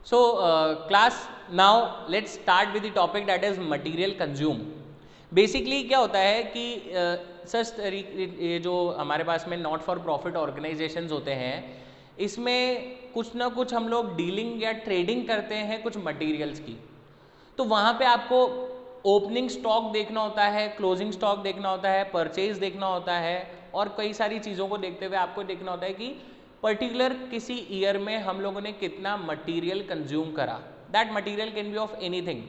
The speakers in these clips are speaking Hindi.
So class, now let's start with the topic that is material consume. Basically क्या होता है कि सर ये जो हमारे पास में नॉट फॉर प्रॉफिट ऑर्गेनाइजेशंस होते हैं, इसमें कुछ ना कुछ हम लोग डीलिंग या ट्रेडिंग करते हैं कुछ मटेरियल्स की। तो वहाँ पे आपको ओपनिंग स्टॉक देखना होता है, क्लोजिंग स्टॉक देखना होता है, परचेज देखना होता है, और कई सारी चीज़ों को देखते हुए आपको देखना होता है कि पर्टिकुलर किसी ईयर में हम लोगों ने कितना मटेरियल कंज्यूम करा। That material can be of anything,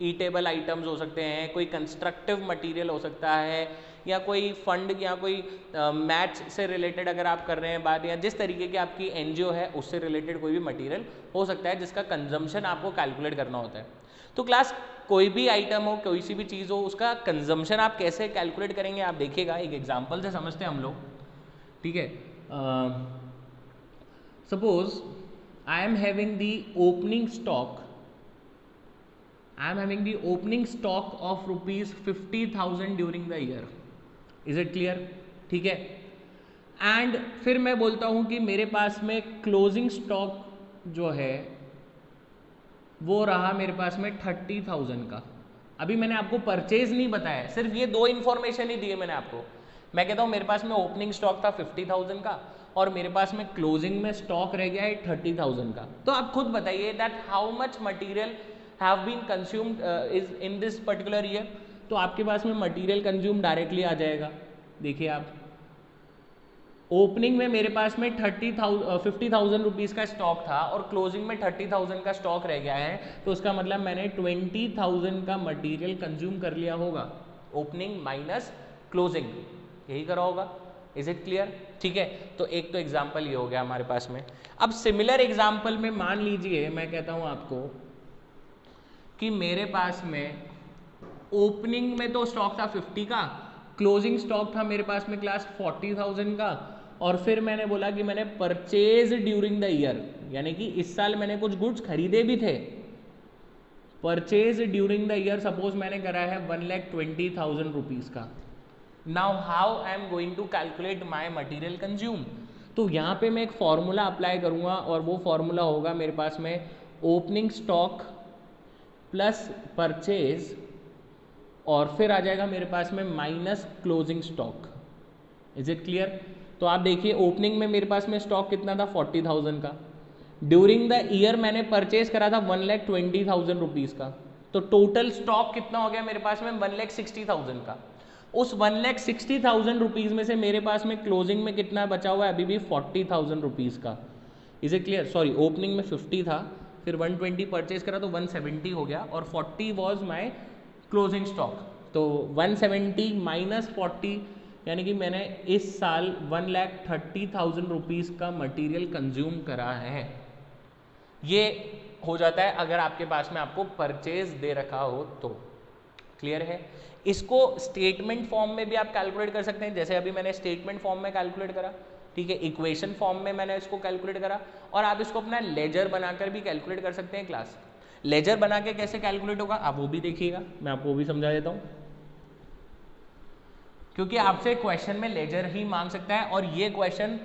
eatable items हो सकते हैं, कोई कंस्ट्रक्टिव मटेरियल हो सकता है, या कोई फंड या कोई मैच से रिलेटेड अगर आप कर रहे हैं बात, या जिस तरीके की आपकी एनजीओ है उससे रिलेटेड कोई भी मटेरियल हो सकता है जिसका कंजम्पशन आपको कैलकुलेट करना होता है। तो क्लास कोई भी आइटम हो, कोई सी भी चीज़ हो, उसका कंजम्पशन आप कैसे कैलकुलेट करेंगे आप देखिएगा। एक एग्जांपल से समझते हैं हम लोग, ठीक है। Suppose I am having the opening stock, of ₹50,000 during the year. Is it clear? ठीक है। एंड फिर मैं बोलता हूं कि मेरे पास में क्लोजिंग स्टॉक जो है वो रहा मेरे पास में 30,000 का। अभी मैंने आपको परचेज नहीं बताया, सिर्फ ये दो इन्फॉर्मेशन ही दिए मैंने आपको। मैं कहता हूँ मेरे पास में ओपनिंग स्टॉक था 50,000 का, और मेरे पास में क्लोजिंग में स्टॉक रह गया है 30,000 का। तो आप खुद बताइए that how much material have been consumed is in this particular year. तो आपके पास में मटीरियल कंज्यूम डायरेक्टली आ जाएगा। देखिए आप, ओपनिंग में मेरे पास में 50,000 रुपीज़ का स्टॉक था और क्लोजिंग में 30,000 का स्टॉक रह गया है, तो उसका मतलब मैंने 20,000 का मटेरियल कंज्यूम कर लिया होगा। ओपनिंग माइनस क्लोजिंग, यही करा होगा। Is it clear? ठीक है। तो एक तो एग्जाम्पल ये हो गया हमारे पास में। अब सिमिलर एग्जाम्पल में मान लीजिए मैं कहता हूँ आपको कि मेरे पास में ओपनिंग में तो स्टॉक था 50 का, क्लोजिंग स्टॉक था मेरे पास में क्लास 40,000 का, और फिर मैंने बोला कि मैंने परचेज ड्यूरिंग द ईयर, यानी कि इस साल मैंने कुछ गुड्स खरीदे भी थे। Purchase during the year suppose मैंने करा है 1,20,000 रुपीज़ का। Now how I am going to calculate my material consume. तो यहाँ पे मैं एक फॉर्मूला अप्लाई करूँगा, और वो फॉर्मूला होगा मेरे पास में ओपनिंग स्टॉक प्लस परचेज, और फिर आ जाएगा मेरे पास में minus closing stock. Is it clear? तो आप देखिए ओपनिंग में मेरे पास में स्टॉक कितना था 40,000 का, ड्यूरिंग द ईयर मैंने परचेज करा था 1,20,000 रुपीज़ का, तो टोटल स्टॉक कितना हो गया मेरे पास में 1,60,000 का। उस 1,60,000 रुपीज़ में से मेरे पास में क्लोजिंग में कितना बचा हुआ है अभी भी 40,000 रुपीज़ का। Is it clear? Sorry, opening में 50 था, फिर 120 परचेज करा तो 170 हो गया, और 40 वॉज माई क्लोजिंग स्टॉक। तो 170 माइनस 40, यानी कि मैंने इस साल 1,30,000 रुपीज़ का मटेरियल कंज्यूम करा है। ये हो जाता है अगर आपके पास में आपको परचेज दे रखा हो तो। क्लियर है? इसको स्टेटमेंट फॉर्म में भी आप कैलकुलेट कर सकते हैं, जैसे अभी मैंने स्टेटमेंट फॉर्म में कैलकुलेट करा, ठीक है, इक्वेशन फॉर्म में मैंने इसको कैलकुलेट करा, और आप इसको अपना लेजर बनाकर भी कैलकुलेट कर सकते हैं। क्लास लेजर बना के कैसे कैलकुलेट होगा आप वो भी देखिएगा, मैं आपको वो भी समझा देता हूँ, क्योंकि आपसे क्वेश्चन में लेजर ही मांग सकता है, और ये क्वेश्चन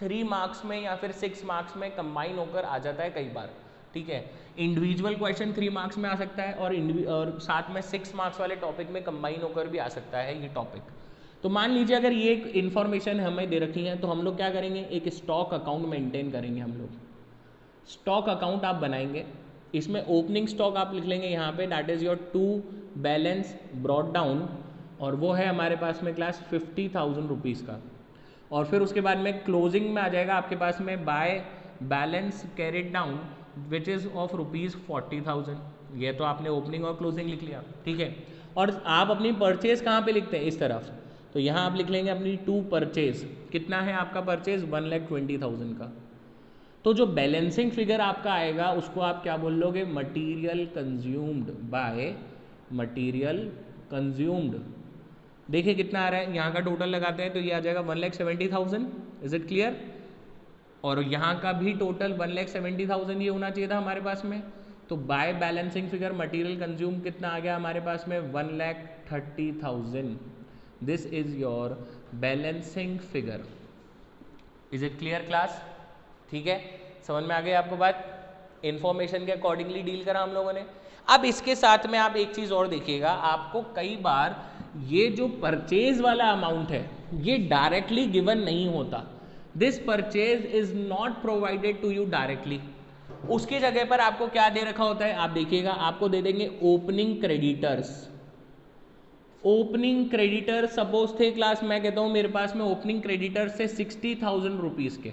3 मार्क्स में या फिर 6 मार्क्स में कंबाइन होकर आ जाता है कई बार। ठीक है, इंडिविजुअल क्वेश्चन 3 मार्क्स में आ सकता है, और साथ में 6 मार्क्स वाले टॉपिक में कंबाइन होकर भी आ सकता है ये टॉपिक। तो मान लीजिए अगर ये एक इन्फॉर्मेशन हमें दे रखी है, तो हम लोग क्या करेंगे, एक स्टॉक अकाउंट मेंटेन करेंगे। हम लोग स्टॉक अकाउंट आप बनाएंगे, इसमें ओपनिंग स्टॉक आप लिख लेंगे यहाँ पे, that is your to balance brought down, और वो है हमारे पास में क्लास 50,000 रुपीज़ का। और फिर उसके बाद में क्लोजिंग में आ जाएगा आपके पास में by balance carried down which is of ₹40,000। ये तो आपने ओपनिंग और क्लोजिंग लिख लिया, ठीक है। और आप अपनी परचेज कहाँ पे लिखते हैं, इस तरफ, तो यहाँ आप लिख लेंगे अपनी टू परचेज। कितना है आपका परचेज? 1,20,000 का। तो जो बैलेंसिंग फिगर आपका आएगा उसको आप क्या बोल लोगे, material consumed by material consumed. देखिए कितना आ रहा है, यहाँ का टोटल लगाते हैं तो ये आ जाएगा 1,70,000। Is it clear? और यहाँ का भी टोटल 1,70,000 ये होना चाहिए था हमारे पास में। तो by balancing figure material consume कितना आ गया हमारे पास में, 1,30,000। This is your balancing figure. Is it clear class? ठीक है, समझ में आ गई आपको बात? इंफॉर्मेशन के अकॉर्डिंगली डील करा हम लोगों ने। अब इसके साथ में आप एक चीज और देखिएगा, आपको कई बार ये जो परचेज वाला अमाउंट है ये डायरेक्टली गिवन नहीं होता। This purchase is not provided to you directly. उसकी जगह पर आपको क्या दे रखा होता है, आप देखिएगा, आपको दे देंगे opening creditors. Opening creditor suppose थे क्लास, मैं कहता हूं मेरे पास में ओपनिंग क्रेडिटर्स से 60,000 रुपीज के,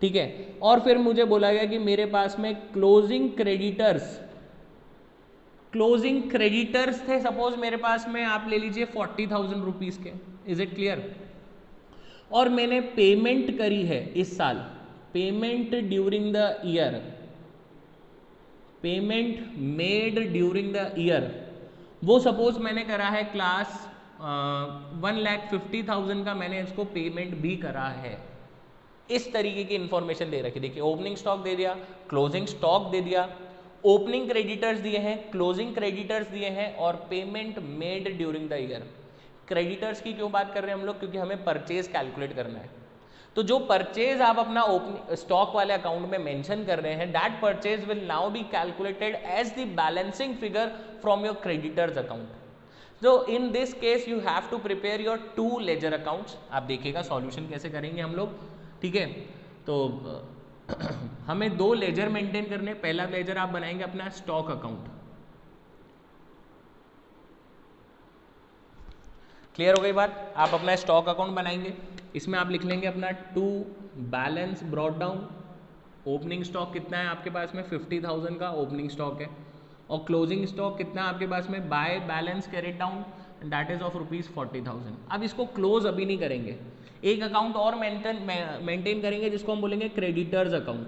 ठीक है, और फिर मुझे बोला गया कि मेरे पास में क्लोजिंग क्रेडिटर्स थे सपोज मेरे पास में, आप ले लीजिए 40,000 रुपीज के। Is it clear? और मैंने पेमेंट करी है इस साल, payment during the year, payment made during the year, वो सपोज मैंने करा है क्लास 1,50,000 का, मैंने इसको पेमेंट भी करा है। इस तरीके की इंफॉर्मेशन दे रखी। देखिए ओपनिंग स्टॉक दे दिया, क्लोजिंग स्टॉक दे दिया, ओपनिंग क्रेडिटर्स दिए हैं, क्लोजिंग क्रेडिटर्स दिए हैं, और payment made during the year. Creditors की क्यों बात कर रहे हैं हम लोग? क्योंकि हमें परचेज कैलकुलेट करना है। तो जो परचेज आप अपना ओपनिंग स्टॉक वाले अकाउंट में मेंशन कर रहे हैं, that purchase will now be calculated as the balancing figure from your creditors account. So in this case you have to prepare your 2 ledger accounts। आप देखिएगा सॉल्यूशन कैसे करेंगे हम लोग, ठीक है। तो हमें 2 लेजर मेंटेन करने। पहला लेजर आप बनाएंगे अपना स्टॉक अकाउंट। क्लियर हो गई बात? आप अपना स्टॉक अकाउंट बनाएंगे, इसमें आप लिख लेंगे अपना to balance brought down. Opening stock कितना है आपके पास में? 50,000 का ओपनिंग स्टॉक है। और क्लोजिंग स्टॉक कितना है आपके पास में? By balance carried down, that is of ₹40,000। अब इसको क्लोज अभी नहीं करेंगे, एक अकाउंट और मेंटेन करेंगे जिसको हम बोलेंगे क्रेडिटर्स अकाउंट।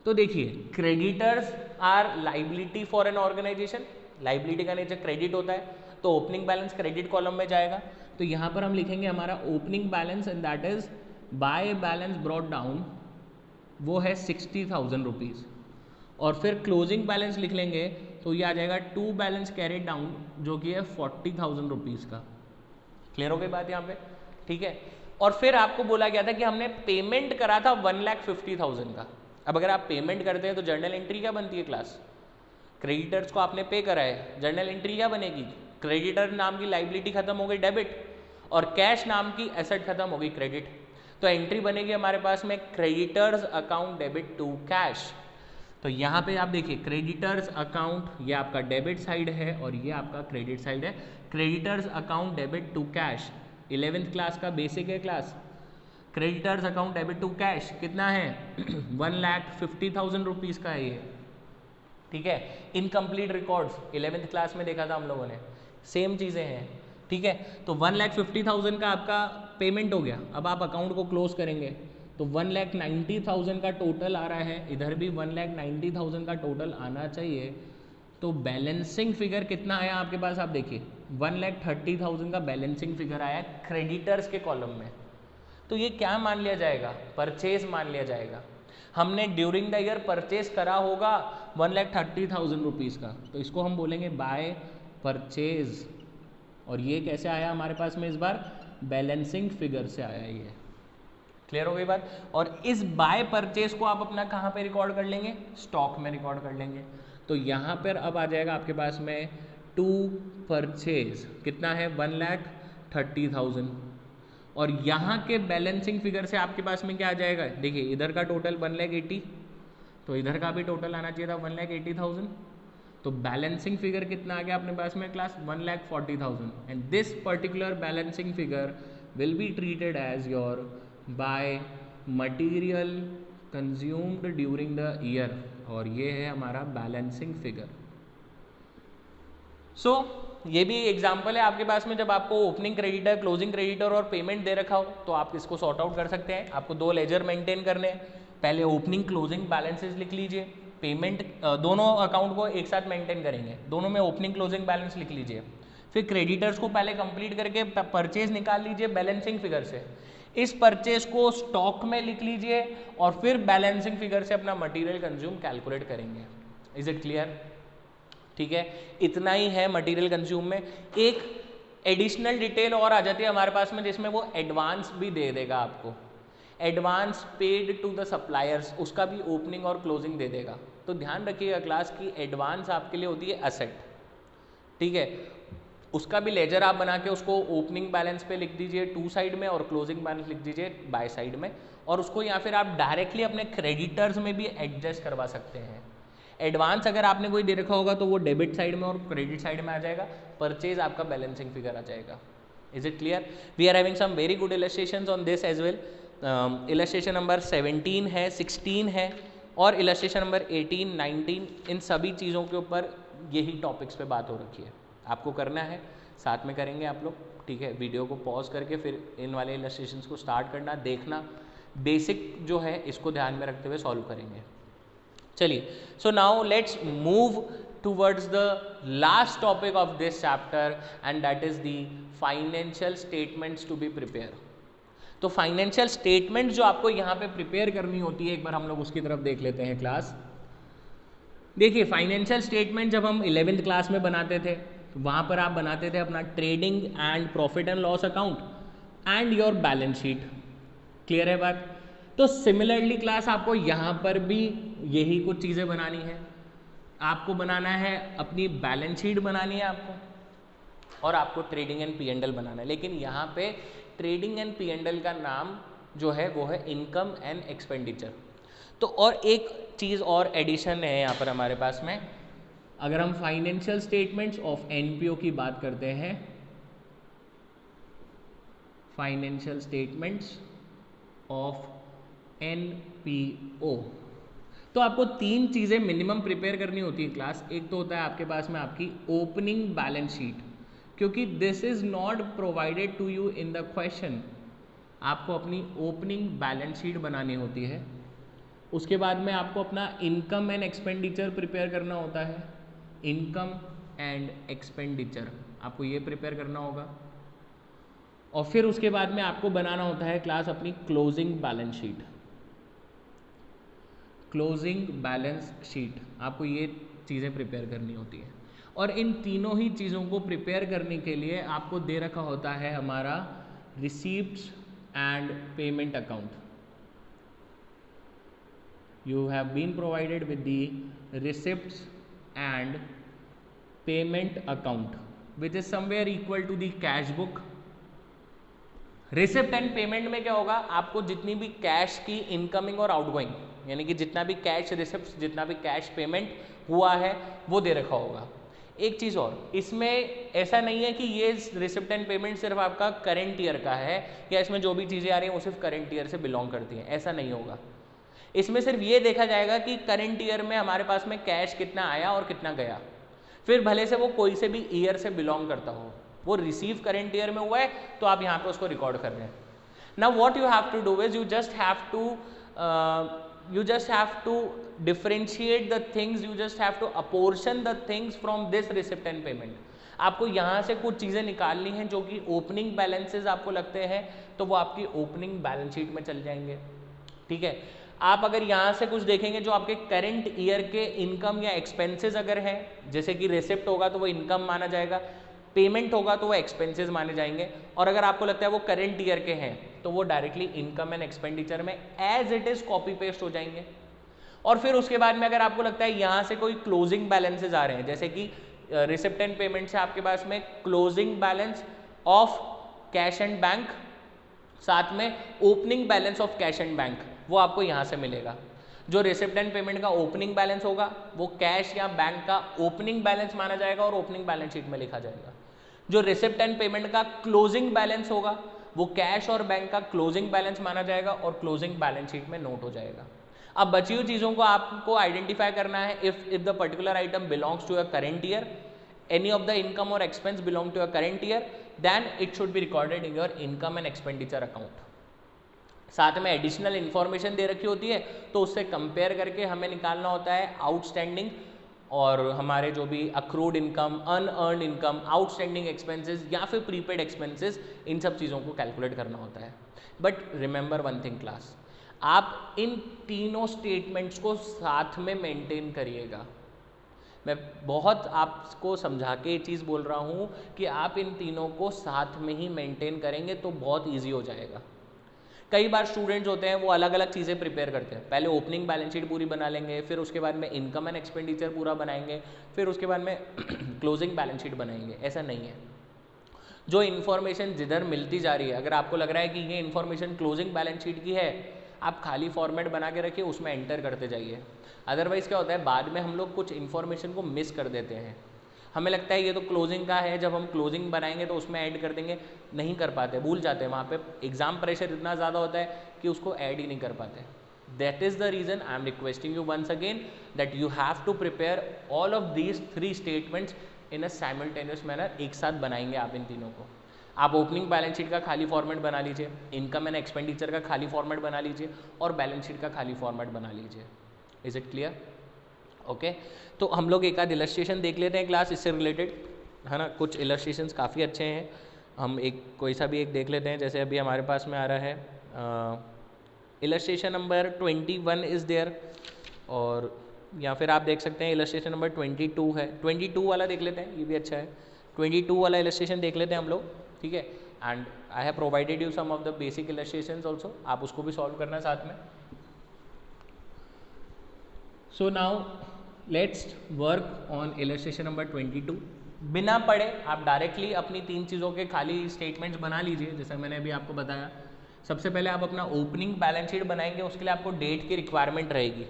तो देखिए creditors are liability for an organisation. Liability का नेचर क्रेडिट होता है, तो ओपनिंग बैलेंस क्रेडिट कॉलम में जाएगा। तो यहाँ पर हम लिखेंगे हमारा opening balance and that is by balance brought down, वो है 60,000 रुपीज़। और फिर क्लोजिंग बैलेंस लिख लेंगे तो ये आ जाएगा टू बैलेंस कैरिड डाउन, जो कि है 40,000 रुपीज़ का। क्लियर हो गई बात यहाँ पे? ठीक है। और फिर आपको बोला गया था कि हमने पेमेंट करा था 1,50,000 का। अब अगर आप पेमेंट करते हैं तो जर्नल एंट्री क्या बनती है क्लास? क्रेडिटर्स को आपने पे करा है, जर्नल एंट्री क्या बनेगी? क्रेडिटर नाम की लाइबिलिटी खत्म हो गई डेबिट, और कैश नाम की एसेट खत्म हो गई क्रेडिट। तो एंट्री बनेगी हमारे पास में creditors account debit to cash. तो यहाँ पे आप देखिए क्रेडिटर्स अकाउंट, ये आपका डेबिट साइड है और ये आपका क्रेडिट साइड है। Creditors account debit to cash 11th class का बेसिक है class. Creditors account debit to cash कितना है? 1,50,000 रुपीज़ का है ये, ठीक है। इनकम्प्लीट रिकॉर्ड्स 11th क्लास में देखा था हम लोगों ने, सेम चीज़ें हैं, ठीक है। तो 1,50,000 का आपका पेमेंट हो गया। अब आप अकाउंट को क्लोज करेंगे तो 1,90,000 का टोटल आ रहा है, इधर भी 1,90,000 का टोटल आना चाहिए। तो बैलेंसिंग फिगर कितना आया आपके पास? आप देखिए 1,30,000 का बैलेंसिंग फिगर आया क्रेडिटर्स के कॉलम में। तो ये क्या मान लिया जाएगा? परचेज मान लिया जाएगा। हमने ड्यूरिंग द ईयर परचेज करा होगा 1,30,000 रुपीज़ का, तो इसको हम बोलेंगे बाय परचेज। और ये कैसे आया हमारे पास में? इस बार बैलेंसिंग फिगर से आया ये। क्लियर हो गई बात? और इस बाय परचेज को आप अपना कहाँ पे रिकॉर्ड कर लेंगे? स्टॉक में रिकॉर्ड कर लेंगे। तो यहाँ पर अब आ जाएगा आपके पास में टू परचेज कितना है? 1,30,000। और यहाँ के बैलेंसिंग फिगर से आपके पास में क्या आ जाएगा? देखिए इधर का टोटल 1,80,000, तो इधर का भी टोटल आना चाहिए था 1,80,000। तो बैलेंसिंग फिगर कितना आ गया अपने पास में class? 1,40,000। And this particular balancing figure will be treated as your by material consumed during the year, और ये है हमारा बैलेंसिंग फिगर। सो ये भी एग्जाम्पल है आपके पास में, जब आपको ओपनिंग क्रेडिटर, क्लोजिंग क्रेडिटर और पेमेंट दे रखा हो तो आप इसको सॉर्ट आउट कर सकते हैं। आपको 2 लेजर मेंटेन करने हैं, पहले ओपनिंग क्लोजिंग बैलेंसेस लिख लीजिए, पेमेंट दोनों अकाउंट को एक साथ मेंटेन करेंगे, दोनों में ओपनिंग क्लोजिंग बैलेंस लिख लीजिए। फिर क्रेडिटर्स को पहले कंप्लीट करके परचेज निकाल लीजिए बैलेंसिंग फिगर से, इस परचेज को स्टॉक में लिख लीजिए, और फिर बैलेंसिंग फिगर से अपना मटीरियल कंज्यूम कैलकुलेट करेंगे। Is it clear? ठीक है, इतना ही है मटेरियल कंज्यूम में। एक एडिशनल डिटेल और आ जाती है हमारे पास में, जिसमें वो एडवांस भी दे देगा आपको। Advance paid to the suppliers, उसका भी ओपनिंग और क्लोजिंग दे देगा। तो ध्यान रखिएगा क्लास की एडवांस आपके लिए होती है असेट, ठीक है, उसका भी लेजर आप बना के उसको ओपनिंग बैलेंस पे लिख दीजिए टू साइड में और क्लोजिंग बैलेंस लिख दीजिए बाय साइड में, और उसको या फिर आप डायरेक्टली अपने क्रेडिटर्स में भी एडजस्ट करवा सकते हैं। एडवांस अगर आपने कोई दे रखा होगा तो वो डेबिट साइड में और क्रेडिट साइड में आ जाएगा, परचेज आपका बैलेंसिंग फिगर आ जाएगा। Is it clear? We are having some very good illustrations on this as well. Illustration number 17 है, 16 है और इलस्ट्रेशन नंबर 18, 19, इन सभी चीज़ों के ऊपर यही टॉपिक्स पे बात हो रखी है। आपको करना है, साथ में करेंगे आप लोग, ठीक है। वीडियो को पॉज करके फिर इन वाले इलस्ट्रेशंस को स्टार्ट करना, देखना, बेसिक जो है इसको ध्यान में रखते हुए सॉल्व करेंगे। चलिए, सो now let's move towards the last topic of this chapter and that is the financial statements to be prepared। तो फाइनेंशियल स्टेटमेंट जो आपको यहाँ पे प्रिपेयर करनी होती है, एक बार हम लोग उसकी तरफ देख लेते हैं क्लास। देखिए, फाइनेंशियल स्टेटमेंट जब हम 11th क्लास में बनाते थे, वहाँ पर आप बनाते थे अपना trading and profit and loss account and your balance sheet. Clear है बात? तो सिमिलरली क्लास आपको यहाँ पर भी यही कुछ चीज़ें बनानी है। आपको बनाना है, अपनी बैलेंस शीट बनानी है आपको, और आपको ट्रेडिंग एंड P&L बनाना है। लेकिन यहाँ पे ट्रेडिंग एंड P&L का नाम जो है वो है इनकम एंड एक्सपेंडिचर। तो और एक चीज़ और एडिशन है यहाँ पर हमारे पास में, अगर हम फाइनेंशियल स्टेटमेंट्स ऑफ NPO की बात करते हैं, फाइनेंशियल स्टेटमेंट्स ऑफ NPO, तो आपको तीन चीज़ें मिनिमम प्रिपेयर करनी होती है क्लास। एक तो होता है आपके पास में आपकी ओपनिंग बैलेंस शीट, क्योंकि this is not provided to you in the question. आपको अपनी ओपनिंग बैलेंस शीट बनानी होती है। उसके बाद में आपको अपना इनकम एंड एक्सपेंडिचर प्रिपेयर करना होता है। इनकम एंड एक्सपेंडिचर आपको ये प्रिपेयर करना होगा, और फिर उसके बाद में आपको बनाना होता है क्लास अपनी closing balance sheet. Closing balance sheet आपको ये चीज़ें प्रिपेयर करनी होती है, और इन तीनों ही चीज़ों को प्रिपेयर करने के लिए आपको दे रखा होता है हमारा receipts and payment account. You have been provided with the receipts and payment account which is somewhere equal to the cash book. Receipt and payment में क्या होगा, आपको जितनी भी कैश की इनकमिंग और आउटगोइंग, यानी कि जितना भी कैश रिसिप्ट, जितना भी कैश पेमेंट हुआ है वो दे रखा होगा। एक चीज़ और, इसमें ऐसा नहीं है कि ये रिसिप्ट एंड पेमेंट सिर्फ आपका करंट ईयर का है, या इसमें जो भी चीज़ें आ रही हैं वो सिर्फ करंट ईयर से बिलोंग करती हैं, ऐसा नहीं होगा। इसमें सिर्फ ये देखा जाएगा कि करंट ईयर में हमारे पास में कैश कितना आया और कितना गया, फिर भले से वो कोई से भी ईयर से बिलोंग करता हो। वो रिसीव करंट ईयर में हुआ है तो आप यहाँ पे उसको रिकॉर्ड कर रहे हैं। Now what you have to do is you just have to differentiate the things, you just have to apportion the things from this receipt and payment। आपको यहाँ से कुछ चीज़ें निकालनी हैं जो कि ओपनिंग बैलेंसेज आपको लगते हैं, तो वो आपकी ओपनिंग बैलेंस शीट में चल जाएंगे, ठीक है। आप अगर यहाँ से कुछ देखेंगे जो आपके करंट ईयर के इनकम या एक्सपेंसेस अगर है, जैसे कि रिसिप्ट होगा तो वो इनकम माना जाएगा, पेमेंट होगा तो वो एक्सपेंसेस माने जाएंगे, और अगर आपको लगता है वो करंट ईयर के हैं तो वो डायरेक्टली इनकम एंड एक्सपेंडिचर में as it is copy paste हो जाएंगे। और फिर उसके बाद में अगर आपको लगता है यहाँ से कोई क्लोजिंग बैलेंसेज आ रहे हैं, जैसे कि रिसिप्ट एंड पेमेंट से आपके पास में closing balance of cash and bank, साथ में opening balance of cash and bank, वो आपको यहाँ से मिलेगा। जो रिसिप्ट एंड पेमेंट का ओपनिंग बैलेंस होगा वो कैश या बैंक का ओपनिंग बैलेंस माना जाएगा और ओपनिंग बैलेंस शीट में लिखा जाएगा। जो रिसिप्ट एंड पेमेंट का क्लोजिंग बैलेंस होगा वो कैश और बैंक का क्लोजिंग बैलेंस माना जाएगा और क्लोजिंग बैलेंस शीट में नोट हो जाएगा। अब बची हुई चीज़ों को आपको आइडेंटिफाई करना है। If the particular item belongs to a current year, any of the income और expense belong to a current year, then it should be recorded in your income and expenditure account. साथ में एडिशनल इन्फॉर्मेशन दे रखी होती है तो उससे कंपेयर करके हमें निकालना होता है आउटस्टैंडिंग और हमारे जो भी accrued income, unearned income, outstanding expenses या फिर प्रीपेड एक्सपेंसेस, इन सब चीज़ों को कैलकुलेट करना होता है। But remember one thing class, आप इन तीनों स्टेटमेंट्स को साथ में मेंटेन करिएगा। मैं बहुत आपको समझा के ये चीज़ बोल रहा हूँ कि आप इन तीनों को साथ में ही मेंटेन करेंगे तो बहुत ईजी हो जाएगा। कई बार स्टूडेंट्स होते हैं वो अलग अलग चीज़ें प्रिपेयर करते हैं, पहले ओपनिंग बैलेंस शीट पूरी बना लेंगे, फिर उसके बाद में इनकम एंड एक्सपेंडिचर पूरा बनाएंगे, फिर उसके बाद में क्लोजिंग बैलेंस शीट बनाएंगे। ऐसा नहीं है, जो इन्फॉर्मेशन जिधर मिलती जा रही है, अगर आपको लग रहा है कि ये इन्फॉर्मेशन क्लोजिंग बैलेंस शीट की है, आप खाली फॉर्मेट बना के रखिए, उसमें एंटर करते जाइए। अदरवाइज़ क्या होता है, बाद में हम लोग कुछ इन्फॉर्मेशन को मिस कर देते हैं। हमें लगता है ये तो क्लोजिंग का है, जब हम क्लोजिंग बनाएंगे तो उसमें ऐड कर देंगे, नहीं कर पाते, भूल जाते हैं। वहाँ पे एग्जाम प्रेशर इतना ज़्यादा होता है कि उसको ऐड ही नहीं कर पाते। That is the reason I am requesting you once again that you have to prepare all of these 3 statements in a simultaneous manner. एक साथ बनाएंगे आप इन तीनों को। आप ओपनिंग बैलेंस शीट का खाली फॉर्मेट बना लीजिए, इनकम एंड एक्सपेंडिचर का खाली फॉर्मेट बना लीजिए, और बैलेंस शीट का खाली फॉर्मेट बना लीजिए। Is it clear? ओके, तो हम लोग एक आध इलस्ट्रेशन देख लेते हैं क्लास इससे रिलेटेड, है ना। कुछ इलस्ट्रेशंस काफ़ी अच्छे हैं, हम एक कोई सा भी एक देख लेते हैं। जैसे अभी हमारे पास में आ रहा है इलस्ट्रेशन नंबर 21 इज़ देयर, और या फिर आप देख सकते हैं इलस्ट्रेशन नंबर 22 है। 22 वाला देख लेते हैं, ये भी अच्छा है। 22 वाला इलस्ट्रेशन देख लेते हैं हम लोग, ठीक है। And I have provided you some of the basic illustrations also, आप उसको भी सॉल्व करना साथ में। So now let's work on illustration number 22। बिना पढ़े आप डायरेक्टली अपनी 3 चीज़ों के खाली स्टेटमेंट्स बना लीजिए, जैसा मैंने अभी आपको बताया। सबसे पहले आप अपना ओपनिंग बैलेंस शीट बनाएंगे, उसके लिए आपको डेट की रिक्वायरमेंट रहेगी।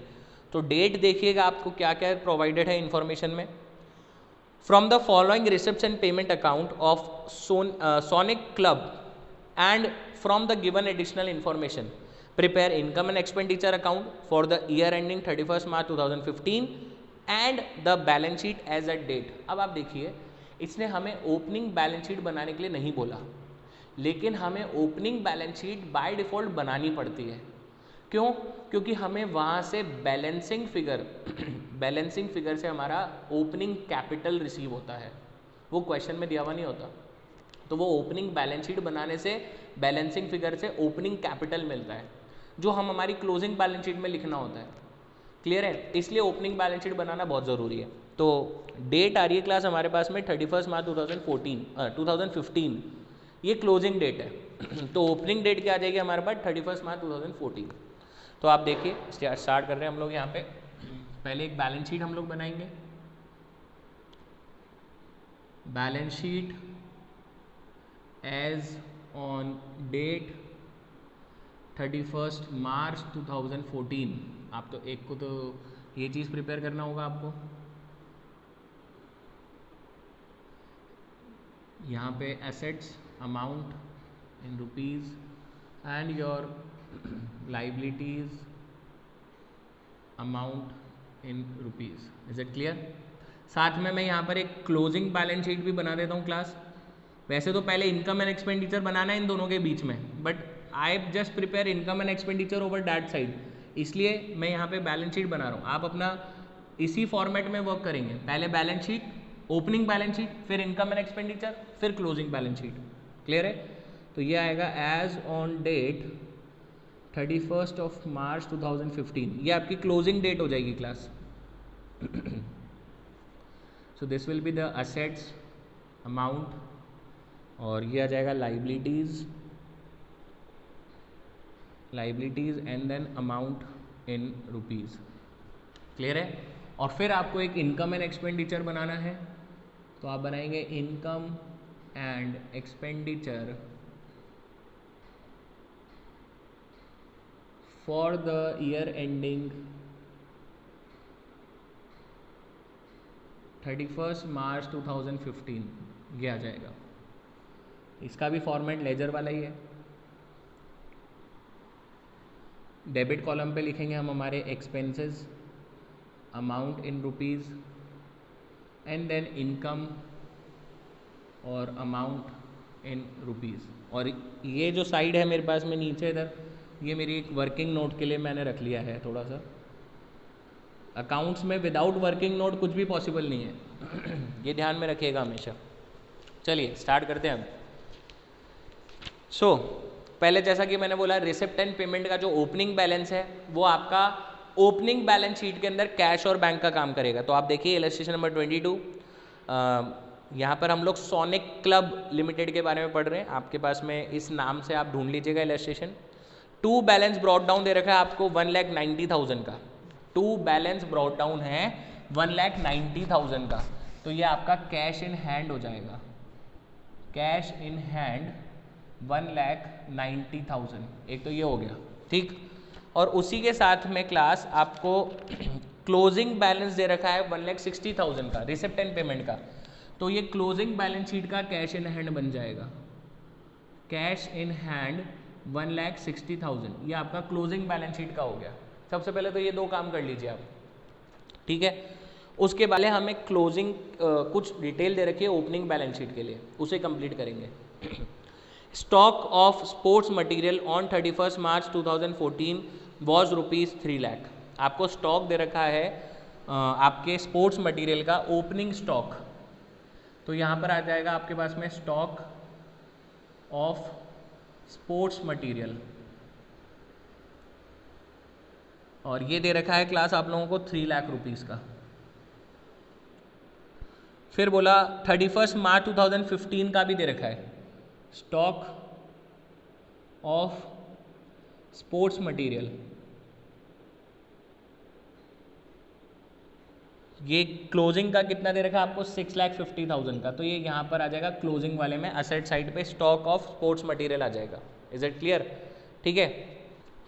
तो डेट देखिएगा आपको क्या क्या प्रोवाइडेड है इन्फॉर्मेशन में। From the following receipts and payment account of sonic club and from the given additional information prepare income and expenditure account for the year ending 31st March 2015 and the balance sheet as at date। अब आप देखिए, इसने हमें ओपनिंग बैलेंस शीट बनाने के लिए नहीं बोला, लेकिन हमें opening balance sheet by default बनानी पड़ती है। क्यों? क्योंकि हमें वहाँ से बैलेंसिंग फिगर से हमारा ओपनिंग कैपिटल रिसीव होता है, वो क्वेश्चन में दिया हुआ नहीं होता। तो वो ओपनिंग बैलेंस शीट बनाने से बैलेंसिंग फिगर से ओपनिंग कैपिटल मिलता है, जो हम हमारी क्लोजिंग बैलेंस शीट में लिखना होता है। क्लियर है? इसलिए ओपनिंग बैलेंस शीट बनाना बहुत ज़रूरी है। तो डेट आ रही है क्लास हमारे पास में 31 मार्च 2015, ये क्लोजिंग डेट है। तो ओपनिंग डेट क्या आ जाएगी हमारे पास? 31 मार्च 2014। तो आप देखिए, स्टार्ट कर रहे हैं हम लोग यहाँ पे। पहले एक बैलेंस शीट हम लोग बनाएंगे। Balance sheet as on date 31 March 2014। आप तो एक को तो ये चीज़ प्रिपेयर करना होगा आपको। यहाँ पे assets amount in rupees and your liabilities amount in rupees. Is it clear? साथ में मैं यहाँ पर एक क्लोजिंग बैलेंस शीट भी बना देता हूँ क्लास। वैसे तो पहले इनकम एंड एक्सपेंडिचर बनाना है इन दोनों के बीच में, but I just prepare income and expenditure over that side, इसलिए मैं यहाँ पे बैलेंस शीट बना रहा हूँ। आप अपना इसी फॉर्मेट में वर्क करेंगे, पहले balance sheet, opening balance sheet, फिर इनकम एंड एक्सपेंडिचर, फिर क्लोजिंग बैलेंस शीट। क्लियर है? तो ये आएगा एज ऑन डेट 31 मार्च 2015, ये आपकी क्लोजिंग डेट हो जाएगी class. So this will be the assets amount, और ये आ जाएगा liabilities and then amount in rupees. Clear है? और फिर आपको एक इनकम एंड एक्सपेंडिचर बनाना है, तो आप बनाएंगे income and expenditure for the year ending 31 मार्च 2015, ये आ जाएगा। इसका भी फॉर्मेट लेजर वाला ही है। डेबिट कॉलम पे लिखेंगे हम हमारे expenses amount in rupees and then income और अमाउंट इन रुपीज़। और ये जो साइड है मेरे पास में नीचे इधर, ये मेरी एक वर्किंग नोट के लिए मैंने रख लिया है थोड़ा सा। अकाउंट्स में विदाउट वर्किंग नोट कुछ भी पॉसिबल नहीं है, ये ध्यान में रखिएगा हमेशा। चलिए स्टार्ट करते हैं हम। सो पहले जैसा कि मैंने बोला, रिसिप्ट एंड पेमेंट का जो ओपनिंग बैलेंस है वो आपका ओपनिंग बैलेंस शीट के अंदर कैश और बैंक का काम करेगा। तो आप देखिए इलस्ट्रेशन नंबर 22, यहाँ पर हम लोग सोनिक क्लब लिमिटेड के बारे में पढ़ रहे हैं। आपके पास में इस नाम से आप ढूंढ लीजिएगा illustration. To balance brought down दे रखा है आपको 1,90,000 का, टू बैलेंस ब्रॉट डाउन है 1,90,000 का, तो ये आपका कैश इन हैंड हो जाएगा, कैश इन हैंड 1,90,000, एक तो ये हो गया, ठीक। और उसी के साथ में क्लास आपको क्लोजिंग बैलेंस दे रखा है 1,60,000 का, रिसिप्ट एंड पेमेंट का, तो ये क्लोजिंग बैलेंस शीट का कैश इन हैंड बन जाएगा, कैश इन हैंड 1,60,000, ये आपका क्लोजिंग बैलेंस शीट का हो गया। सबसे पहले तो ये दो काम कर लीजिए आप, ठीक है। उसके बाद हमें क्लोजिंग कुछ डिटेल दे रखी है ओपनिंग बैलेंस शीट के लिए, उसे कंप्लीट करेंगे। Stock of sports material on 31 March 2014 was ₹3 lakh. आपको स्टॉक दे रखा है आपके स्पोर्ट्स मटेरियल का ओपनिंग स्टॉक, तो यहाँ पर आ जाएगा आपके पास में स्टॉक ऑफ स्पोर्ट्स मटेरियल, और ये दे रखा है क्लास आप लोगों को 3 लाख रुपीस का। फिर बोला 31 मार्च 2015 का भी दे रखा है, स्टॉक ऑफ स्पोर्ट्स मटेरियल, ये क्लोजिंग का कितना दे रखा है आपको 6,50,000 का, तो ये यहाँ पर आ जाएगा क्लोजिंग वाले में, असेट साइड पे स्टॉक ऑफ स्पोर्ट्स मटेरियल आ जाएगा। Is it clear? ठीक है,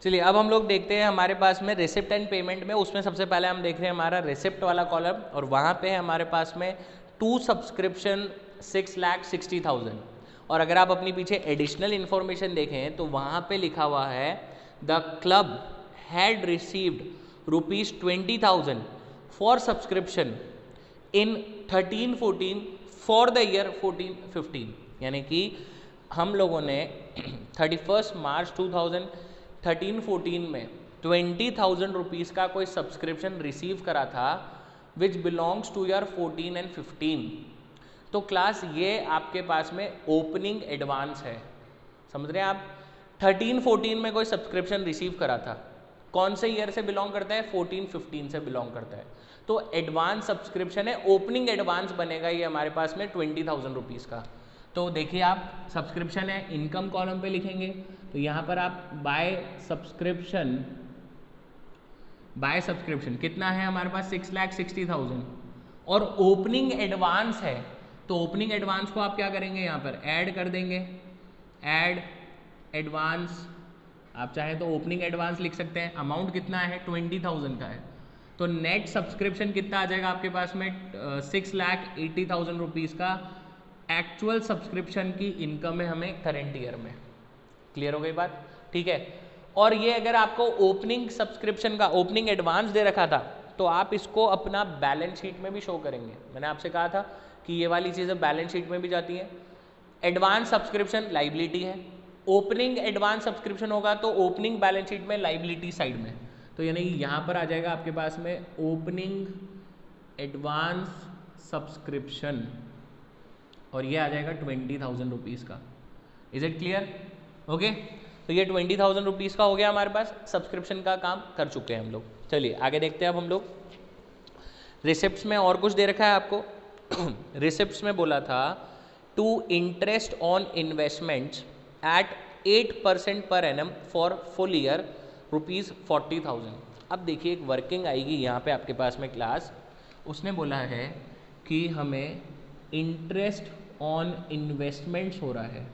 चलिए अब हम लोग देखते हैं हमारे पास में रिसिप्ट एंड पेमेंट में, उसमें सबसे पहले हम देख रहे हैं हमारा रिसिप्ट वाला कॉलम, और वहाँ पे है हमारे पास में टू सब्सक्रिप्शन 6,60,000, और अगर आप अपनी पीछे एडिशनल इन्फॉर्मेशन देखें तो वहाँ पे लिखा हुआ है the club had received ₹20,000 for subscription in 13-14 for the year 14-15, यानी कि हम लोगों ने 31 मार्च 2013-14 में 20,000 रुपीज़ का कोई सब्सक्रिप्शन रिसीव करा था which belongs two year 14 and 15। तो क्लास ये आपके पास में ओपनिंग एडवांस है, समझ रहे हैं आप। 13-14 में कोई सब्सक्रिप्शन रिसीव करा था, कौन से ईयर से बिलोंग करता है? 14-15 से बिलोंग करता है, तो एडवांस सब्सक्रिप्शन है, ओपनिंग एडवांस बनेगा ये हमारे पास में 20,000 रुपीज़ का। तो देखिए आप सब्सक्रिप्शन है, इनकम कॉलम पे लिखेंगे, तो यहाँ पर आप बाय सब्सक्रिप्शन कितना है हमारे पास 6,60,000, और ओपनिंग एडवांस है, तो ओपनिंग एडवांस को आप क्या करेंगे यहाँ पर ऐड कर देंगे, ऐड एडवांस, आप चाहे तो ओपनिंग एडवांस लिख सकते हैं, अमाउंट कितना है 20,000 का है, तो नेट सब्सक्रिप्शन कितना आ जाएगा आपके पास में 6,80,000 रुपीज़ का एक्चुअल सब्सक्रिप्शन की इनकम है हमें करंट ईयर में। क्लियर हो गई बात? ठीक है, और ये अगर आपको ओपनिंग सब्सक्रिप्शन का ओपनिंग एडवांस दे रखा था तो आप इसको अपना बैलेंस शीट में भी शो करेंगे। मैंने आपसे कहा था कि ये वाली चीज़ें बैलेंस शीट में भी जाती हैं। एडवांस सब्सक्रिप्शन लाइबिलिटी है, ओपनिंग एडवांस सब्सक्रिप्शन होगा तो ओपनिंग बैलेंस शीट में लाइबिलिटी साइड में, तो यानी यहाँ पर आ जाएगा आपके पास में ओपनिंग एडवांस सब्सक्रिप्शन, और ये आ जाएगा 20,000 रुपीज़ का। Is it clear? ओके, तो ये 20,000 रुपीज़ का हो गया हमारे पास, सब्सक्रिप्शन का काम कर चुके हैं हम लोग। चलिए आगे देखते हैं अब हम लोग। रिसिप्ट्स में और कुछ दे रखा है आपको। रिसिप्ट्स में बोला था to interest on investments at 8% per annum for full year ₹40,000। अब देखिए एक वर्किंग आएगी यहाँ पे आपके पास में क्लास, उसने बोला है कि हमें इंटरेस्ट ऑन इन्वेस्टमेंट्स हो रहा है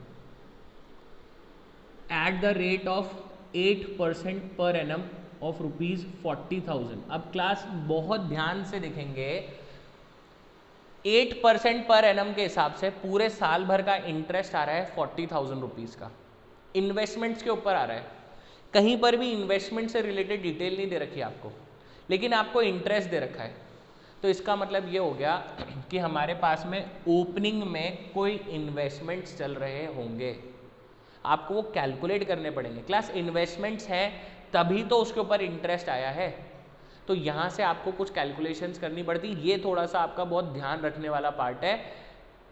at the rate of 8% per annum of ₹40,000। अब क्लास बहुत ध्यान से देखेंगे, 8% पर एनम के हिसाब से पूरे साल भर का इंटरेस्ट आ रहा है 40,000 रुपीज़ का, इन्वेस्टमेंट्स के ऊपर आ रहा है। कहीं पर भी इन्वेस्टमेंट से रिलेटेड डिटेल नहीं दे रखी आपको, लेकिन आपको इंटरेस्ट दे रखा है, तो इसका मतलब ये हो गया कि हमारे पास में ओपनिंग में कोई इन्वेस्टमेंट्स चल रहे होंगे, आपको वो कैलकुलेट करने पड़ेंगे। क्लास इन्वेस्टमेंट्स हैं तभी तो उसके ऊपर इंटरेस्ट आया है, तो यहाँ से आपको कुछ कैलकुलेशंस करनी पड़ती। ये थोड़ा सा आपका बहुत ध्यान रखने वाला पार्ट है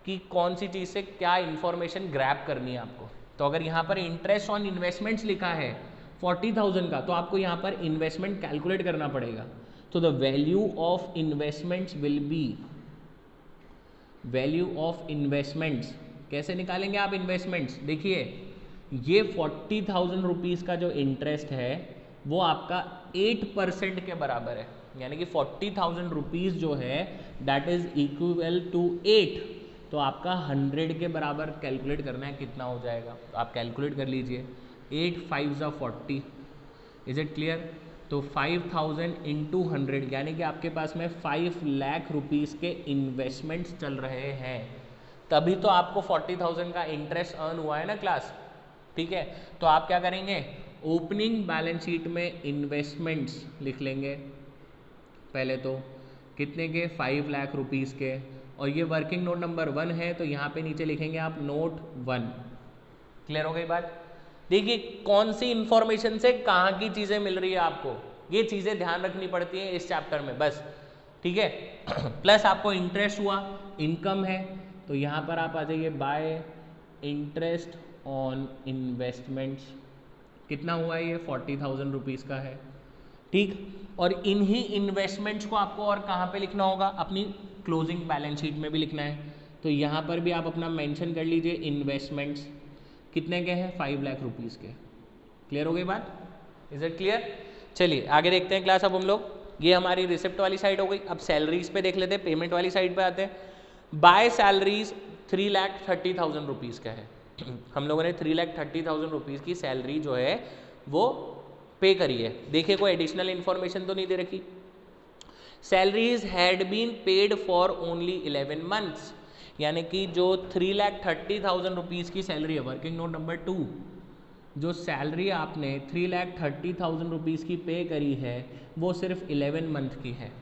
कि कौन सी चीज़ से क्या इन्फॉर्मेशन ग्रैब करनी है आपको। तो अगर यहाँ पर इंटरेस्ट ऑन इन्वेस्टमेंट्स लिखा है 40,000 का, तो आपको यहाँ पर इन्वेस्टमेंट कैलकुलेट करना पड़ेगा। तो the value of investments will be, value of investments कैसे निकालेंगे आप इन्वेस्टमेंट्स? देखिए ये 40,000 रुपीज़ का जो इंटरेस्ट है वो आपका 8% के बराबर है, यानी कि 40,000 रुपीज़ जो है दैट इज इक्वल टू 8, तो आपका 100 के बराबर कैलकुलेट करना है, कितना हो जाएगा तो आप कैलकुलेट कर लीजिए। 8 5 ज़ा 40, इज इट क्लियर? तो 5,000 इंटू 100 यानी कि आपके पास में 5 लाख रुपीज़ के इन्वेस्टमेंट्स चल रहे हैं, तभी तो आपको 40,000 का इंटरेस्ट अर्न हुआ है ना क्लास। ठीक है, तो आप क्या करेंगे, ओपनिंग बैलेंस शीट में इन्वेस्टमेंट्स लिख लेंगे पहले तो, कितने के, 5 लाख रुपीज़ के, और ये वर्किंग नोट नंबर 1 है तो यहाँ पे नीचे लिखेंगे आप नोट 1। क्लियर हो गई बात? देखिए कौन सी इंफॉर्मेशन से कहाँ की चीज़ें मिल रही है आपको, ये चीज़ें ध्यान रखनी पड़ती हैं इस चैप्टर में बस। ठीक है प्लस आपको इंटरेस्ट हुआ, इनकम है, तो यहाँ पर आप आ जाइए बाय इंटरेस्ट ऑन इन्वेस्टमेंट्स, कितना हुआ ये 40,000 रुपीज़ का है। ठीक, और इन्हीं इन्वेस्टमेंट्स को आपको और कहाँ पे लिखना होगा, अपनी क्लोजिंग बैलेंस शीट में भी लिखना है, तो यहाँ पर भी आप अपना मेंशन कर लीजिए इन्वेस्टमेंट्स कितने के हैं, 5 लाख रुपीज़ के। क्लियर हो गई बात? Is it clear? चलिए आगे देखते हैं क्लास। अब हम लोग, ये हमारी रिसिप्ट वाली साइड हो गई, अब सैलरीज पे देख लेते हैं, पेमेंट वाली साइड पे आते हैं। बाय सैलरीज 3,30,000 रुपीज़ का है हम लोगों ने 3,30,000 रुपीज़ की सैलरी जो है वो पे करी है। देखिए कोई एडिशनल इन्फॉर्मेशन तो नहीं दे रखी। Salaries had been paid for only 11 months, यानी कि जो 3,30,000 रुपीज़ की सैलरी है, वर्किंग नोट नंबर 2, जो सैलरी आपने 3,30,000 रुपीज़ की पे करी है वो सिर्फ 11 मंथ की है।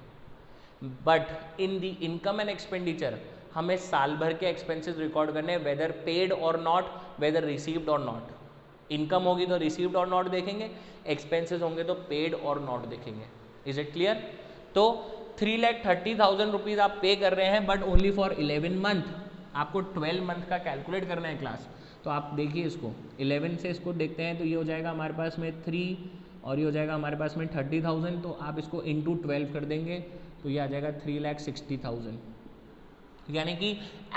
But in the income and expenditure हमें साल भर के एक्सपेंसेस रिकॉर्ड करने, वेदर पेड और नॉट, वेदर रिसीव्ड और नॉट। इनकम होगी तो रिसीव्ड और नॉट देखेंगे, एक्सपेंसेस होंगे तो पेड और नॉट देखेंगे। Is it clear? तो 3,30,000 रुपीज़ आप पे कर रहे हैं बट ओनली फॉर 11 मंथ, आपको 12 मंथ का कैलकुलेट करना है क्लास। तो आप देखिए इसको 11 से इसको देखते हैं तो ये हो जाएगा हमारे पास में 3 और ये हो जाएगा हमारे पास में 30,000, तो आप इसको इंटू 12 कर देंगे तो ये आ जाएगा 3,60,000, यानी कि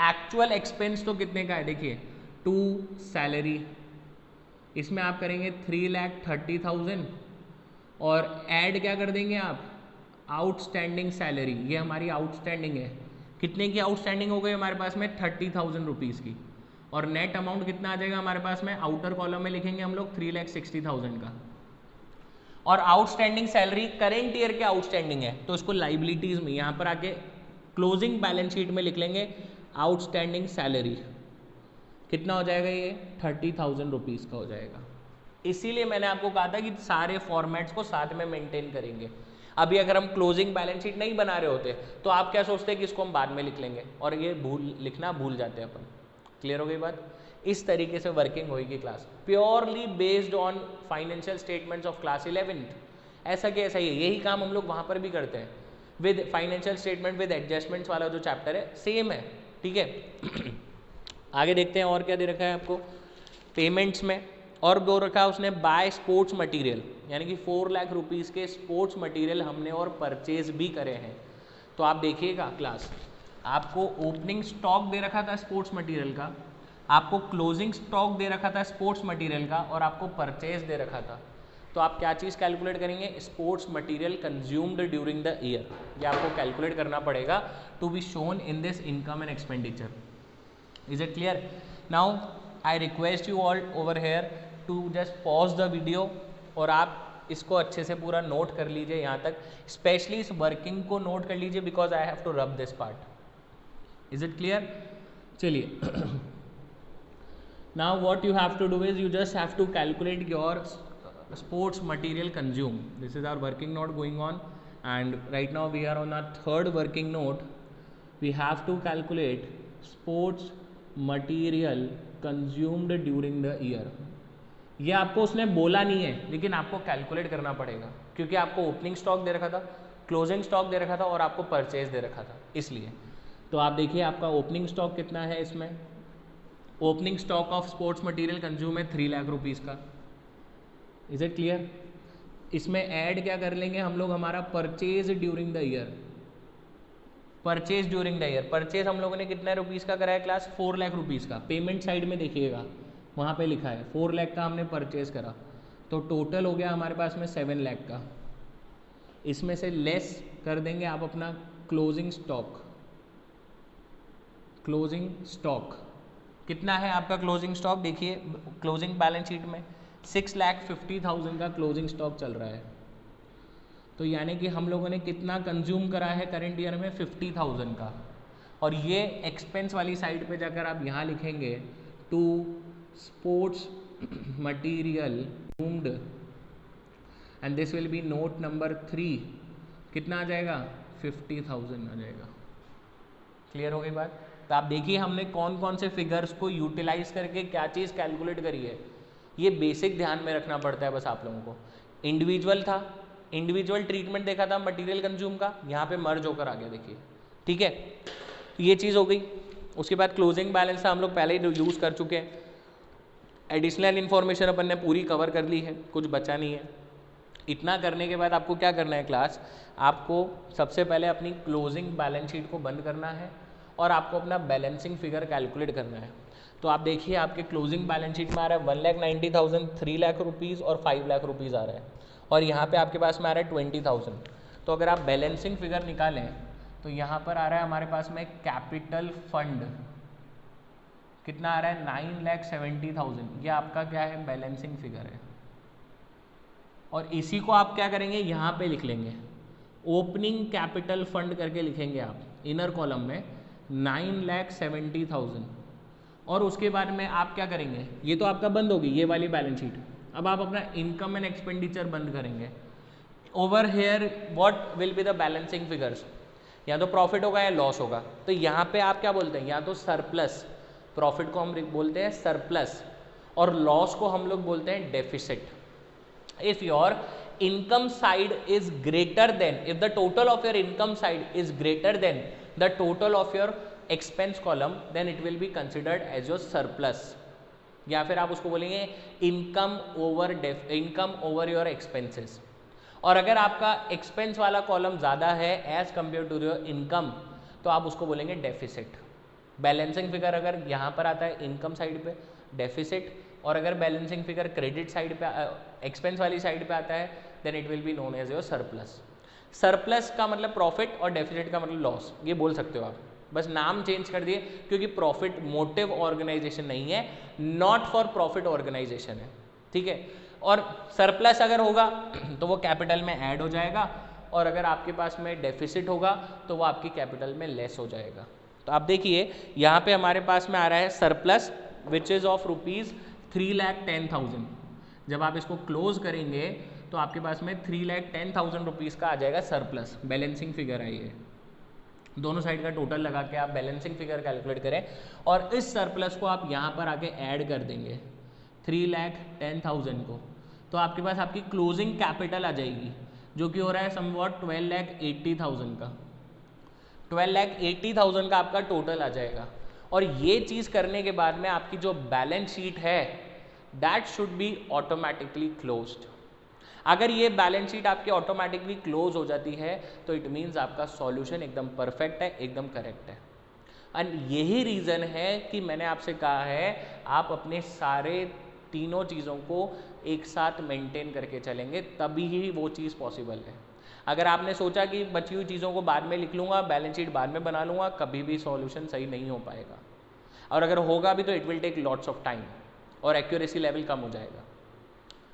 एक्चुअल एक्सपेंस तो कितने का है, देखिए 2 सैलरी, इसमें आप करेंगे 3,30,000 और ऐड क्या कर देंगे आप, आउटस्टैंडिंग सैलरी, ये हमारी आउटस्टैंडिंग है, कितने की आउटस्टैंडिंग हो गई हमारे पास में 30,000 रुपीज़ की, और नेट अमाउंट कितना आ जाएगा हमारे पास में, आउटर कॉलम में लिखेंगे हम लोग 3,60,000 का। और आउटस्टैंडिंग सैलरी करेंट ईयर के आउटस्टैंडिंग है तो इसको लाइबिलिटीज़ में यहाँ पर आके क्लोजिंग बैलेंस शीट में लिख लेंगे आउटस्टैंडिंग सैलरी, कितना हो जाएगा ये 30,000 रुपीज़ का हो जाएगा। इसीलिए मैंने आपको कहा था कि सारे फॉर्मेट्स को साथ में मेंटेन करेंगे। अभी अगर हम क्लोजिंग बैलेंस शीट नहीं बना रहे होते तो आप क्या सोचते हैं कि इसको हम बाद में लिख लेंगे, और ये लिखना भूल जाते हैं अपन। क्लियर हो गई बात? इस तरीके से वर्किंग होगी class, purely based on financial statements of class 11th। ऐसा कि ऐसा ही है, यही काम हम लोग वहाँ पर भी करते हैं with financial statement with adjustments वाला जो चैप्टर है सेम है। ठीक है आगे देखते हैं और क्या दे रखा है आपको पेमेंट्स में, और दो रखा है उसने बाय स्पोर्ट्स मटेरियल, यानी कि 4 लाख रुपीज़ के स्पोर्ट्स मटेरियल हमने और परचेज भी करे हैं। तो आप देखिएगा क्लास, आपको ओपनिंग स्टॉक दे रखा था स्पोर्ट्स मटेरियल का, आपको क्लोजिंग स्टॉक दे रखा था स्पोर्ट्स मटेरियल का, और आपको परचेज दे रखा था। तो आप क्या चीज़ कैलकुलेट करेंगे, sports material consumed during the year, ये आपको कैलकुलेट करना पड़ेगा to be shown in this income and expenditure. Is it clear? Now I request you all over here to just pause the video और आप इसको अच्छे से पूरा नोट कर लीजिए यहाँ तक, स्पेशली इस वर्किंग को नोट कर लीजिए because I have to rub this part. Is it clear? चलिए now what you have to do is you just have to calculate your sports material consumed. This is our working note going on, and right now we are on our third working note. We have to calculate sports material consumed during the year. ये आपको उसने बोला नहीं है लेकिन आपको कैलकुलेट करना पड़ेगा, क्योंकि आपको ओपनिंग स्टॉक दे रखा था, क्लोजिंग स्टॉक दे रखा था और आपको परचेज दे रखा था, इसलिए। तो आप देखिए आपका ओपनिंग स्टॉक कितना है, इसमें opening stock of sports material consume है 3 लाख रुपीज़ का। Is it clear? इसमें ऐड क्या कर लेंगे हम लोग, हमारा purchase during the year, purchase during the year, purchase हम लोगों ने कितने रुपीज़ का कराया क्लास, 4 लाख रुपीज़ का। पेमेंट साइड में देखिएगा वहाँ पे लिखा है 4 लाख का हमने परचेज करा, तो टोटल हो गया हमारे पास में 7 लाख का। इसमें से लेस कर देंगे आप अपना क्लोजिंग स्टॉक। क्लोजिंग स्टॉक कितना है आपका क्लोजिंग स्टॉक? देखिए क्लोजिंग बैलेंस शीट में 6,50,000 का क्लोजिंग स्टॉक चल रहा है, तो यानी कि हम लोगों ने कितना कंज्यूम करा है करंट ईयर में? 50,000 का। और ये एक्सपेंस वाली साइड पे जाकर आप यहाँ लिखेंगे to sports material consumed, and this will be note number 3। कितना आ जाएगा? 50,000 आ जाएगा। क्लियर हो गई बात? तो आप देखिए हमने कौन कौन से फिगर्स को यूटिलाइज करके क्या चीज़ कैलकुलेट करी है। ये बेसिक ध्यान में रखना पड़ता है बस आप लोगों को। इंडिविजुअल था, इंडिविजुअल ट्रीटमेंट देखा था मटेरियल कंज्यूम का, यहाँ पे मर्ज होकर आ गया, देखिए। ठीक है, तो ये चीज़ हो गई। उसके बाद क्लोजिंग बैलेंस था, हम लोग पहले ही यूज़ कर चुके हैं। एडिशनल इन्फॉर्मेशन अपन ने पूरी कवर कर ली है, कुछ बचा नहीं है। इतना करने के बाद आपको क्या करना है क्लास? आपको सबसे पहले अपनी क्लोजिंग बैलेंस शीट को बंद करना है और आपको अपना बैलेंसिंग फिगर कैलकुलेट करना है। तो आप देखिए आपके क्लोजिंग बैलेंस शीट में आ रहा है 1,90,000, 3 लाख रुपीज़ और 5 लाख रुपीज़ आ रहा है, और यहाँ पे आपके पास में आ रहा है 20,000। तो अगर आप बैलेंसिंग फिगर निकालें तो यहाँ पर आ रहा है हमारे पास में कैपिटल फंड, कितना आ रहा है? 9,70,000। ये आपका क्या है? बैलेंसिंग फिगर है। और इसी को आप क्या करेंगे? यहाँ पे लिख लेंगे, ओपनिंग कैपिटल फंड करके लिखेंगे आप इनर कॉलम में 9,70,000। और उसके बाद में आप क्या करेंगे? ये तो आपका बंद होगी ये वाली बैलेंस शीट। अब आप अपना इनकम एंड एक्सपेंडिचर बंद करेंगे। Over here what will be the balancing figures? या तो प्रॉफिट होगा या लॉस होगा। तो यहाँ पे आप क्या बोलते हैं? या तो सरप्लस, प्रॉफिट को हम बोलते हैं सरप्लस, और लॉस को हम लोग बोलते हैं deficit. If your income side is greater than, if the total of your income side is greater than the total of your expense column, then it will be considered as your surplus। या फिर आप उसको बोलेंगे इनकम ओवर योर एक्सपेंसेस। और अगर आपका एक्सपेंस वाला कॉलम ज़्यादा है as compare to your income, तो आप उसको बोलेंगे डेफिसिट। बैलेंसिंग फिगर अगर यहाँ पर आता है इनकम साइड पे डेफिसिट, और अगर बैलेंसिंग फिगर क्रेडिट साइड पे एक्सपेंस वाली साइड पे आता है then it will be known as your surplus. Surplus का मतलब प्रॉफिट और डेफिसिट का मतलब लॉस, ये बोल सकते हो आप। बस नाम चेंज कर दिए क्योंकि प्रॉफिट मोटिव ऑर्गेनाइजेशन नहीं है, नॉट फॉर प्रॉफिट ऑर्गेनाइजेशन है। ठीक है, और सरप्लस अगर होगा तो वो कैपिटल में ऐड हो जाएगा, और अगर आपके पास में डेफिसिट होगा तो वो आपकी कैपिटल में लेस हो जाएगा। तो आप देखिए यहाँ पे हमारे पास में आ रहा है सरप्लस विच इज़ ऑफ ₹3,10,000। जब आप इसको क्लोज करेंगे तो आपके पास में 3,10,000 रुपीज़ का आ जाएगा सरप्लस। बैलेंसिंग फिगर है ये, दोनों साइड का टोटल लगा के आप बैलेंसिंग फिगर कैलकुलेट करें, और इस सरप्लस को आप यहाँ पर आके ऐड कर देंगे 3,10,000 को, तो आपके पास आपकी क्लोजिंग कैपिटल आ जाएगी, जो कि हो रहा है समवॉट 12,80,000 का। 12,80,000 का आपका टोटल आ जाएगा। और ये चीज़ करने के बाद में आपकी जो बैलेंस शीट है that should be automatically closed. अगर ये बैलेंस शीट आपकी ऑटोमेटिकली क्लोज हो जाती है तो इट मीन्स आपका सॉल्यूशन एकदम परफेक्ट है, एकदम करेक्ट है। एंड यही रीज़न है कि मैंने आपसे कहा है आप अपने सारे तीनों चीज़ों को एक साथ मेंटेन करके चलेंगे, तभी ही वो चीज़ पॉसिबल है। अगर आपने सोचा कि बची हुई चीज़ों को बाद में लिख लूँगा, बैलेंस शीट बाद में बना लूँगा, कभी भी सॉल्यूशन सही नहीं हो पाएगा, और अगर होगा भी तो it will take lots of time और एक्यूरेसी लेवल कम हो जाएगा।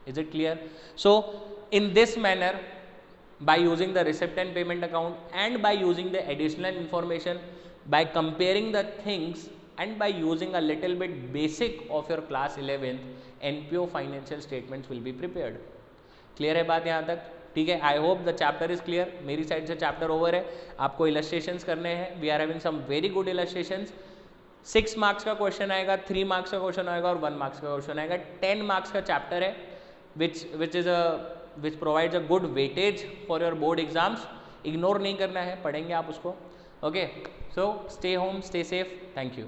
Is it clear? So in this manner, by using the receipt and payment account and by using the additional information, by comparing the things and by using a little bit basic of your class 11th NPO financial statements will be prepared। Clear है बात यहाँ तक? ठीक है, I hope the chapter is clear. मेरी साइड से चैप्टर ओवर है, आपको इलस्ट्रेशंस करने हैं। We are having some very good illustrations. 6 marks का क्वेश्चन आएगा, 3 मार्क्स का क्वेश्चन आएगा और 1 मार्क्स का क्वेश्चन आएगा। 10 मार्क्स का चैप्टर है which provides a good weightage for your board exams। Ignore नहीं करना है, पढ़ेंगे आप उसको। Okay, so stay home, stay safe, thank you.